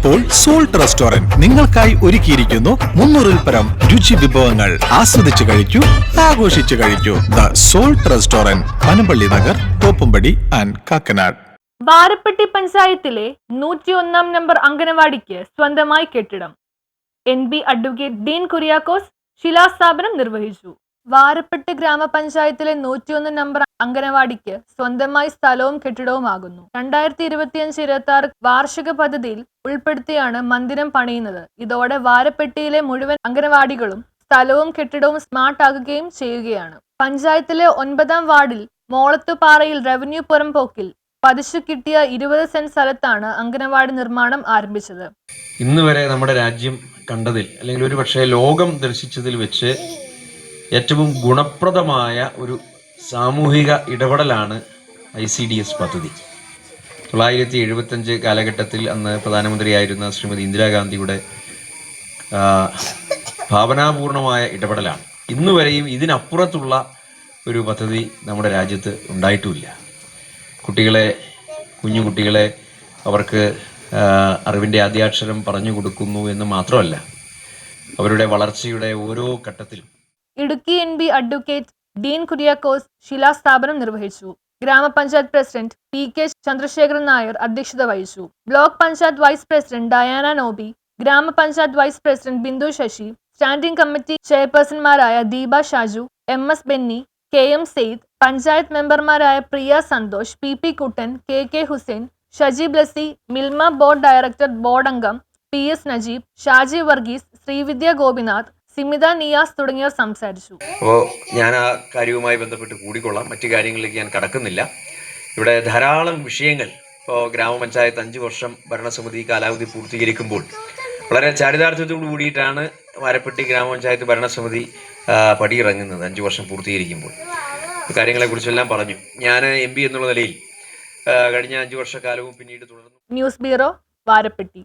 ഇപ്പോൾ salt restaurant നിങ്ങൾക്കായി ഒരുക്കിയിരിക്കുന്നു 300-ൽ പരം രുചി വിഭവങ്ങൾ. ആസ്വദിച്ചു കഴിക്കൂ, ആഘോഷിച്ചു കഴിക്കൂ. The salt restaurant, Panampilly Nagar, Thoppumpady and Kakkanad. Varappetty പഞ്ചായത്തിലെ 101 നമ്പർ അംഗനവാടിക്ക് സ്വന്തമായി കെട്ടിടം. NB അഡ്വക്കേറ്റ് ഡീൻ കുര്യാക്കോസ് ശിലാസ്ഥാപനം നിർവഹിച്ചു. വാരപ്പെട്ടി ഗ്രാമപഞ്ചായത്തിലെ 101 നമ്പർ അംഗനവാടിക്ക് സ്വന്തമായി സ്ഥലവും കെട്ടിടവുമാകുന്നു. 2025-26 വാർഷിക പദ്ധതിയിൽ ഉൾപ്പെടുത്തിയാണ് മന്ദിരം പണിയുന്നത്. ഇതോടെ വാരപ്പെട്ടിയിലെ മുഴുവൻ അംഗനവാടികളും സ്ഥലവും കെട്ടിടവും സ്മാർട്ട് ആകുകയും ചെയ്യുകയാണ്. പഞ്ചായത്തിലെ 9ാം വാർഡിൽ മോളത്തുപാറയിൽ റവന്യൂ പുറംപോക്കിൽ പതിച്ചു കിട്ടിയ 20 സെന്റ് സ്ഥലത്താണ് അംഗനവാടി നിർമ്മാണം ആരംഭിച്ചത്. ഇന്ന് വരെ നമ്മുടെ രാജ്യം കണ്ടതിൽ അല്ലെങ്കിൽ ഒരു പക്ഷേ ലോകം ദർശിച്ചതിൽ വെച്ച് ഏറ്റവും ഗുണപ്രദമായ ഒരു സാമൂഹിക ഇടപെടലാണ് ICDS പദ്ധതി. 1975 കാലഘട്ടത്തിൽ അന്ന് പ്രധാനമന്ത്രിയായിരുന്ന ശ്രീമതി ഇന്ദിരാഗാന്ധിയുടെ ഭാവനാപൂർണമായ ഇടപെടലാണ്. ഇന്നുവരെയും ഇതിനപ്പുറത്തുള്ള ഒരു പദ്ധതി നമ്മുടെ രാജ്യത്ത് ഉണ്ടായിട്ടുമില്ല. കുഞ്ഞു കുട്ടികളെ അവർക്ക് അറിവിൻ്റെ ആദ്യാക്ഷരം പറഞ്ഞു കൊടുക്കുന്നു എന്ന് മാത്രമല്ല, അവരുടെ വളർച്ചയുടെ ഓരോ ഘട്ടത്തിലും. Idukki NB advocate Dean Kuriakose ശിലാസ്ഥാപനം നിർവഹിച്ചു. ഗ്രാമപഞ്ചായത്ത് പ്രസിഡന്റ് PK ചന്ദ്രശേഖരൻ നായർ അധ്യക്ഷത വഹിച്ചു. Block panchayat vice president Diana Noby, ഗ്രാമപഞ്ചായത്ത് vice president Bindu Sasi, standing committee ചെയർപേഴ്സൺമാരായ Deepa Shaju, MS Benny, KM Syed, panchayat മെമ്പർമാരായ Priya Santhosh, PP Kuttan, KK Hussain, Shaji Blessy, Milma board director board അംഗം PS നജീബ്, ഷാജി വർഗീസ്, ശ്രീവിദ്യ ഗോപിനാഥ്, സിമിത നിയാസ് തുടങ്ങിയവർ സംസാരിച്ചു. അപ്പോൾ ഞാൻ ആ കാര്യവുമായി ബന്ധപ്പെട്ട് കൂടിക്കൊള്ളാം. മറ്റു കാര്യങ്ങളിലേക്ക് ഞാൻ കടക്കുന്നില്ല. ഇവിടെ ധാരാളം വിഷയങ്ങൾ. ഇപ്പോൾ ഗ്രാമപഞ്ചായത്ത് 5 വർഷം ഭരണസമിതി കാലാവധി പൂർത്തീകരിക്കുമ്പോൾ വളരെ ചാരിതാർത്ഥ്യത്തോടു കൂടിയിട്ടാണ് വാരപ്പെട്ടി ഗ്രാമപഞ്ചായത്ത് ഭരണസമിതി പടിയിറങ്ങുന്നത്. 5 വർഷം പൂർത്തീകരിക്കുമ്പോൾ കാര്യങ്ങളെക്കുറിച്ചെല്ലാം പറഞ്ഞു. ഞാൻ MP എന്നുള്ള നിലയിൽ കഴിഞ്ഞ 5 വർഷക്കാലവും പിന്നീട് തുടർന്നു. News bureau, Varappetty.